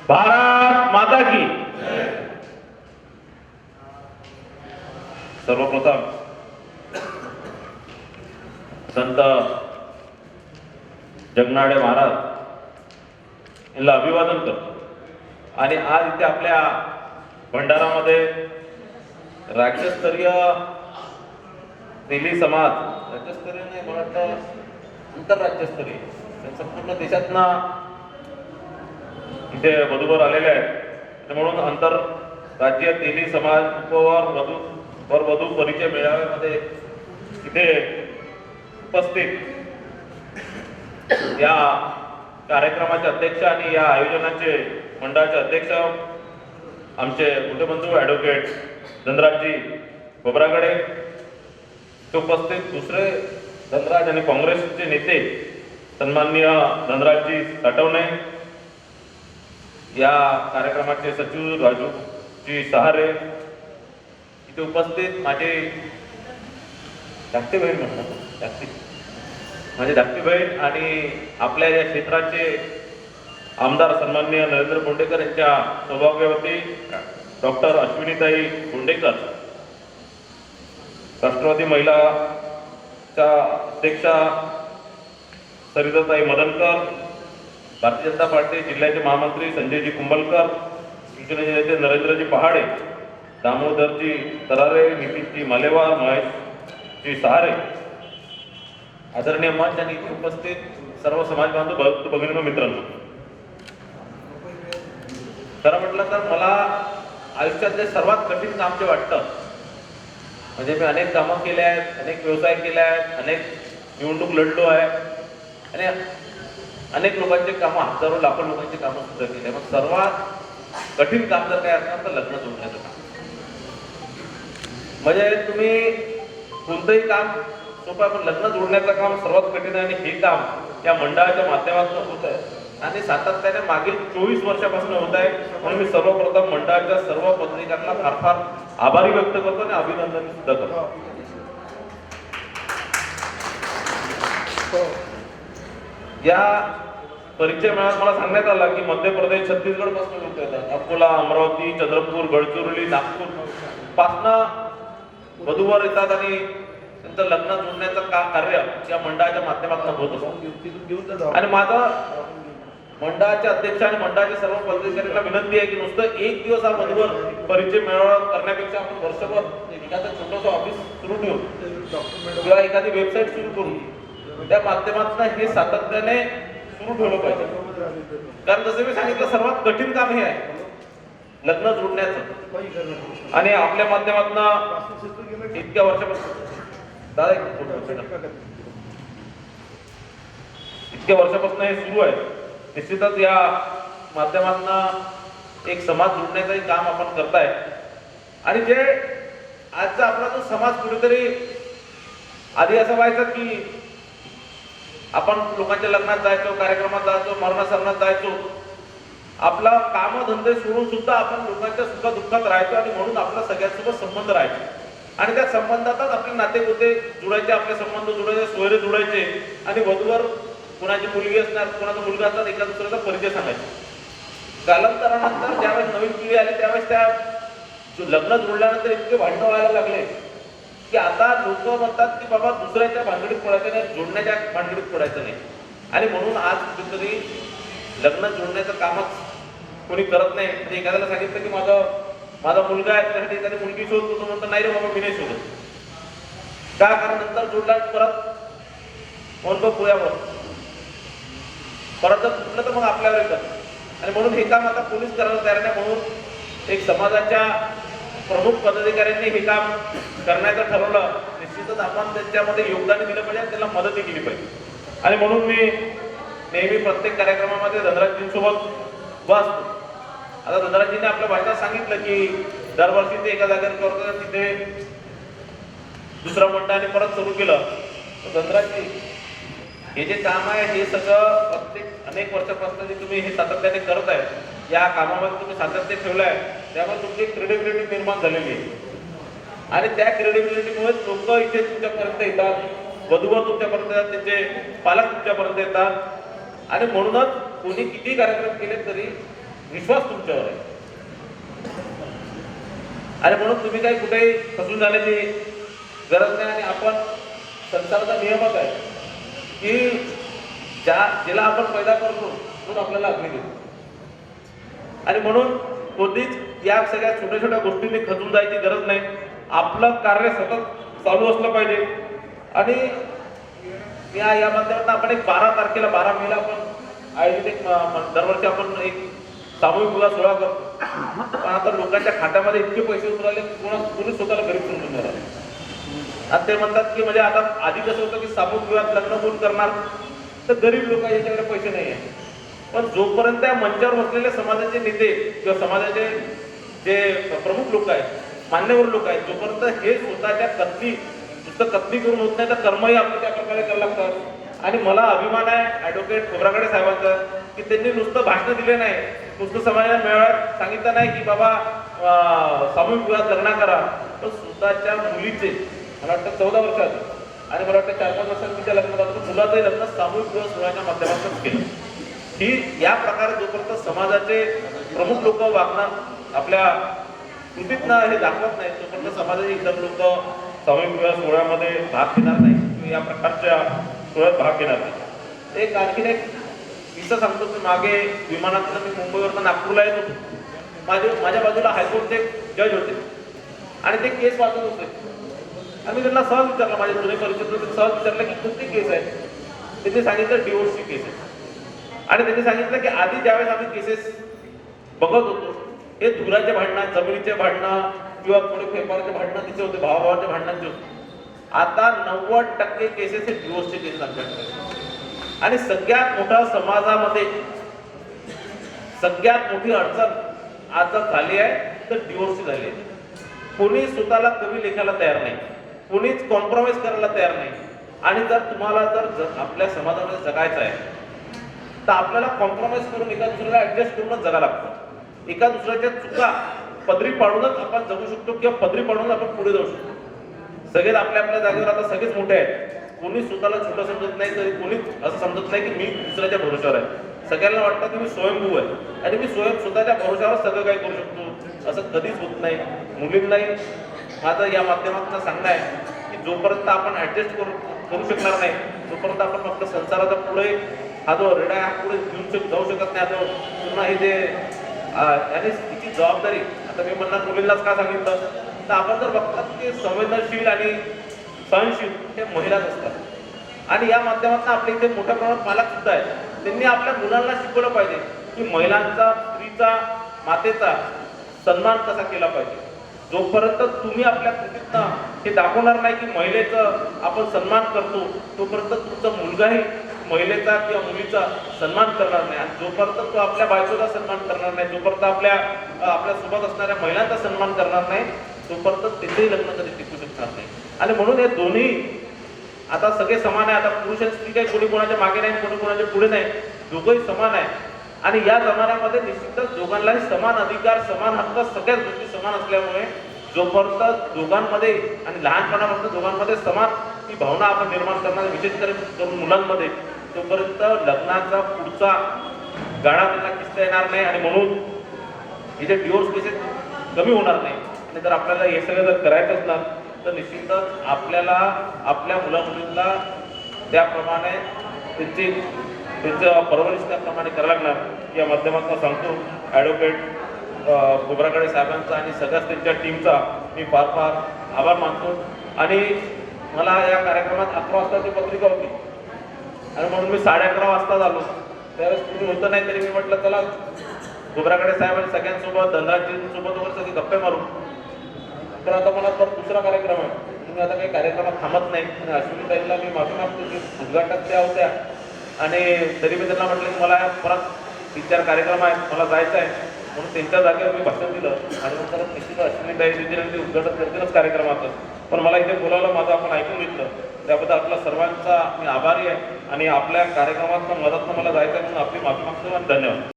भारत माता की सर्वप्रथम संत जगनाडे महाराज यांना अभिवादन करतो आणि आज इथे आपल्या भंडारामध्ये राज्यस्तरीय तेली समाज, राज्यस्तरीय नाही मला वाटतं आंतरराज्यस्तरीय, संपूर्ण देशातनं इथे वधूवर आलेले आहेत. म्हणून आंतरराज्य तेली समाज उपवर वधू परिचय मेळाव्यामध्ये इथे उपस्थित या कार्यक्रमाचे अध्यक्ष आणि या आयोजनाचे मंडळाचे अध्यक्ष आमचे मोठे बंधू ॲडव्होकेट धनराजजी खोब्रागडे, उपस्थित दुसरे धनराज आणि काँग्रेसचे नेते सन्माननीय धनराजजी साठवणे, या कार्यक्रमाचे सचिव राजूजी सहारे, इथे उपस्थित माझे धाकटे बहीण म्हणतात माझे धाकटी बहीण आणि आपल्या या क्षेत्राचे आमदार सन्माननीय नरेंद्र बोंडेकर यांच्या सौभाग्यवती डॉक्टर अश्विनीताई बोंडेकर, राष्ट्रवादी महिलाच्या अध्यक्षा सरिताताई मदनकर, भारतीय जनता पार्टी जिल्ह्याचे महामंत्री संजयजी कुंभलकर, शिवसेनेचे नेते नरेंद्रजी पहाडे, दामोदरजी तरारे, नितीनजी मालेवार, महेशजी सहारे, आदरणीय मंच आणि इथे उपस्थित सर्व समाज बांधव भक्त भगिनी व मित्रांनो, खरं म्हटलं तर मला आयुष्यातले सर्वात कठीण काम जे वाटतं, म्हणजे मी अनेक कामं केले आहेत, अनेक व्यवसाय केले आहेत, अनेक निवडणूक लढलो आहे आणि अनेक लोकांचे कामं, हजारो लाखो लोकांची कामं सुद्धा केली. मग सर्वात कठीण काम जर काय असणार तर लग्न जोडण्याचं काम. म्हणजे तुम्ही कोणतंही काम सोपं, पण लग्न जोडण्याचं काम सर्वात कठीण आहे आणि हे काम या मंडळाच्या माध्यमातून होत आहे आणि सातत्याने मागील 24 वर्षापासून होत आहे. म्हणून मी सर्वप्रथम मंडळाच्या सर्व पत्रिकांना फार फार आभारी व्यक्त करतो आणि अभिनंदन सुद्धा करतो. या परिचय मेळाव्यात मला सांगण्यात आलं की मध्य प्रदेश, छत्तीसगड पासून लोक येतात, अकोला, अमरावती, चंद्रपूर, गडचिरोली, नागपूर पासून वधूवर येतात आणि त्यांचं लग्न जोडण्याचं कार्य या मंडळाच्या माध्यमातून होत असतं. आणि माझं मंडळाचे अध्यक्ष आणि मंडळाचे सर्व पदाधिकाऱ्यांना विनंती आहे की नुसतं एक दिवस हा वधूवर परिचय मेळावा करण्यापेक्षा आपण वर्षभर एखादं छोटंसं ऑफिस सुरू ठेवू किंवा एखादी वेबसाईट सुरू करू, त्या माध्यमातून हे सातत्याने सुरू ठेवलं पाहिजे. कारण जसं मी सांगितलं सर्वात कठीण काम हे आहे लग्न जोडण्याचं आणि आपल्या माध्यमातून इतक्या वर्षापासून इतक्या वर्षापासून हे सुरू आहे. निश्चितच या माध्यमातून एक समाज जोडण्याचंही काम आपण करताय आणि जे आजचा आपला जो समाज कुठेतरी आधी असं व्हायचं की आपण लोकांच्या लग्नात जायचो, कार्यक्रमात जायचो, मरणासरणात जायचो, आपला काम धंदे सोडून सुद्धा आपण लोकांच्या सुखादुःखात राहायचो आणि म्हणून आपला सगळ्यांसोबत संबंध राहायचे आणि त्या संबंधातच आपले नातेगोते जुळायचे, आपले संबंध जुळायचे, सोयरे जुळायचे आणि वधूवर कोणाची मुलगी असणार, कोणाचा मुलगा असणार, एका दुसऱ्याचा परिचय सांगायचा. कालांतरानंतर ज्यावेळेस नवीन पिढी आली त्यावेळेस त्या लग्न जुळल्यानंतर इतके भांडणं व्हायला लागले की आता लोक म्हणतात की बाबा दुसऱ्याच्या भानगडीत पडायचं नाही, जोडण्याच्या भानगडीत पडायचं नाही. आणि म्हणून आज कुठेतरी लग्न जोडण्याचं कामच कोणी करत नाही. म्हणजे एखाद्याला सांगितलं की माझा मुलगा आहे, त्यासाठी एखादी मुलगी शोधतो, तो म्हणतो नाही रे बाबा मी नाही शोधत. का? कारण नंतर जोडला परत म्हणतो पुण्यावर परत जर तुटलं तर मग आपल्यावर येतात आणि म्हणून हे काम आता पोलीस करायला तयार नाही. म्हणून एक समाजाच्या प्रमुख पदाधिकाऱ्यांनी हे काम करण्याचं ठरवलं. निश्चितच आपण त्याच्यामध्ये योगदान दिलं पाहिजे, त्याला मदतही केली पाहिजे. आणि म्हणून मी नेहमी प्रत्येक कार्यक्रमामध्ये धनराजजींसोबत बसतो. आता धनराजजींनी आपल्या भाषणात सांगितलं की दरवर्षी ते एका जागेवर करतात, तिथे दुसरा मंडळाने परत सुरू केलं. धनराजजी हे जे काम आहे हे सगळं प्रत्येक अनेक वर्षापासून जे तुम्ही हे सातत्याने करत आहे, या कामामध्ये तुम्ही सातत्य ठेवलं आहे, त्यामुळे तुमची क्रेडिबिलिटी निर्माण झालेली आहे आणि त्या क्रेडिबिलिटीमुळेच लोक इथे तुमच्यापर्यंत येतात, वधूवर तुमच्यापर्यंत येतात, त्यांचे पालक तुमच्यापर्यंत येतात आणि म्हणूनच कोणी किती कार्यक्रम केले तरी विश्वास तुमच्यावर आहे. आणि म्हणून तुम्ही काही कुठेही फसून जाण्याची गरज नाही. आणि आपण संसाराचा नियमच आहे की ज्याला आपण पैदा करतो तो आपल्याला अग्नी देतो. आणि म्हणून कधीच या सगळ्या छोट्या छोट्या गोष्टींनी खचून जायची गरज नाही. आपलं कार्य सतत चालू असलं पाहिजे. आणि या माध्यमातून आपण एक 12 मेला आपण आयोजित एक दरवर्षी आपण एक सामूहिक विवाह सोहळा करतो. पण आता लोकांच्या खात्यामध्ये इतके पैसे उतरले कोणी स्वतःला गरीब समजून राहिले. आणि ते म्हणतात की म्हणजे आता आधी कसं होतं की सामूहिक विवाहात लग्न कोण करणार तर गरीब लोक याच्याकडे पैसे नाही आहे. पण जोपर्यंत त्या मंचावर बसलेले समाजाचे नेते किंवा समाजाचे जे प्रमुख लोक आहेत, मान्यवर लोक आहेत, जोपर्यंत हे स्वतःच्या नुसतं कत्ती करून होत नाही तर कर्मही आपलं त्या प्रकारे करायला लागतात. आणि मला अभिमान आहे ॲडव्होकेट खोब्रागडे साहेबांचा की त्यांनी नुसतं भाषण दिले नाही, नुसतं समाजाला मेळाव्यात सांगितलं नाही की बाबा सामूहिक विवाहात लग्न करा, तर स्वतःच्या मुलीचे मला वाटतं 14 वर्षात आणि मला वाटतं 4-5 वर्षात तिच्या लग्न झालं, मुलाचंही लग्न सामूहिक विवाह सोहळ्याच्या माध्यमातून केलं. ही या प्रकारे जोपर्यंत समाजाचे प्रमुख लोक वागणार आपल्या कृतीतनं हे दाखवत नाही तोपर्यंत समाजाचे इतर लोक सामूहिक विवाह सोहळ्यामध्ये भाग घेणार नाही किंवा या प्रकारच्या सोहळ्यात भाग घेणार नाही. एक आणखीन एक किस्सा सांगतो की मागे विमानातून मी मुंबईवरनं नागपूरला येत होतो. माझ्या बाजूला हायकोर्टचे जज होते आणि ते केस वाचत होते. आणि मी त्यांना सहज विचारलं, माझ्या जुने परिषदेत सहज विचारलं की कोणती केस आहे. त्यांनी सांगितलं डिवोर्सची केस आहे. आणि त्यांनी सांगितलं की आधी ज्यावेळेस आम्ही केसेस बघत होतो हे धुराचे भांडणं, जमिनीचे भांडणं किंवा थोडे फेरफाराचे भांडणं तिचे होते, भावाभावाच्या भांडणांचे होते. आता 90% केसेस हे डिवोर्सचे केसेस आमच्याकडे. आणि सगळ्यात मोठा समाजामध्ये सगळ्यात मोठी अडचण आज झाली आहे तर डिवोर्सची झाली आहे. कोणी स्वतःला कमी लेखायला तयार नाही, कोणीच कॉम्प्रोमाइज करायला तयार नाही. आणि जर तुम्हाला जर आपल्या समाजामध्ये जगायचं आहे तर आपल्याला कॉम्प्रोमाइज करून एका दुसऱ्याला ऍडजस्ट करूनच जगा लागतं. एका दुसऱ्याच्या चुका पदरी पाडूनच आपण जगू शकतो किंवा पदरी पाडून आपण पुढे जाऊ शकतो. सगळेच आपल्या आपल्या जागेवर आता सगळेच मोठे आहेत. कोणी स्वतःला छोटं समजत नाही, तरी कोणीच असं समजत नाही की मी दुसऱ्याच्या भरोश्यावर आहे. सगळ्यांना वाटतं की मी स्वयंभू आहे आणि मी स्वतःच्या भरोश्यावर सगळं काही करू शकतो. असं कधीच होत नाही. मुलींनाही माझं या माध्यमातून सांगणं आहे की जोपर्यंत आपण ऍडजस्ट करू शकणार नाही तोपर्यंत आपण फक्त संसाराचा पुढे हा जो रेडा आहे पुढे घेऊन जाऊ शकत नाही. आता पुन्हा हे जे आणि तिची जबाबदारी आता मी म्हणणार मुलींनाच का सांगितलं तर आपण जर बघतात की संवेदनशील आणि सहनशील हे महिलाच असतात. आणि या माध्यमातून आपल्या इथे मोठ्या प्रमाणात पालक सुद्धा आहेत. त्यांनी आपल्या मुलांना शिकवलं पाहिजे की महिलांचा, स्त्रीचा, मातेचा सन्मान कसा केला पाहिजे. जोपर्यंत तुम्ही आपल्या कृतीतनं हे दाखवणार नाही की महिलेचं आपण सन्मान करतो तोपर्यंत तुमचा मुलगाही महिलेचा किंवा मुलीचा सन्मान करणार नाही. आणि जोपर्यंत तो आपल्या बायकोचा सन्मान करणार नाही, जोपर्यंत आपल्या सोबत असणाऱ्या महिलांचा सन्मान करणार नाही तोपर्यंत त्याचंही लग्न कधी टिकू शकणार नाही. आणि म्हणून हे दोन्ही आता सगळे समान आहे. आता पुरुष आणि स्त्री काही कोणी कोणाच्या मागे नाही, कोणी कोणाच्या पुढे नाही, दोघंही समान आहे. आणि या जमान्यामध्ये निश्चितच दोघांनाही समान अधिकार, समान हक्क, सगळ्याच गोष्टी समान असल्यामुळे जोपर्यंत दोघांमध्ये आणि लहानपणापासून दोघांमध्ये समान ही भावना आपण निर्माण करणार, विशेष करून मुलांमध्ये, तोपर्यंत लग्नाचा पुढचा गाडा त्यांना किस्ता येणार नाही. आणि म्हणून हे जे डिवोर्स केसेस कमी होणार नाही. आणि जर आपल्याला हे सगळं जर करायचं असणार तर निश्चितच आपल्याला आपल्या मुलामुलींना त्याप्रमाणे त्यांचं परवरिश त्याप्रमाणे करायला लागणार. या माध्यमातून सांगतो ॲडव्होकेट खोब्रागडे साहेबांचा आणि सगळ्याच त्यांच्या टीमचा मी फार फार आभार मानतो. आणि मला या कार्यक्रमात 11 वाजताची पत्रिका होती आणि म्हणून मी 11:30 वाजता झालो. त्यावेळेस कुणी होतं नाही तरी मी म्हटलं चला खोब्रागडे साहेब आणि सगळ्यांसोबत धनराजजींसोबत वगैरे सगळी गप्पे मारू. तर आता मला परत दुसरा कार्यक्रम आहे. तुम्ही आता काही कार्यक्रमात थांबत नाही. आणि अश्विनी ताईला मी माफी मागतो की उद्घाटक त्या होत्या आणि तरी मी त्यांना म्हटलं की मला परत 3-4 कार्यक्रम आहेत, मला जायचं आहे, म्हणून त्यांच्या जागेवर मी भाषण दिलं. आणि नंतर निश्चित अश्विनी ताई देतील ते उद्घाटन करतीलच कार्यक्रमाचं. पण मला इथे बोलावलं, माझं आपण ऐकून घेतलं, त्याबद्दल आपला सर्वांचा मी आभारी आहे. आणि आपल्या कार्यक्रमातनं मदतनं मला जायचं आहे म्हणून आपली माफी मागतो आणि धन्यवाद.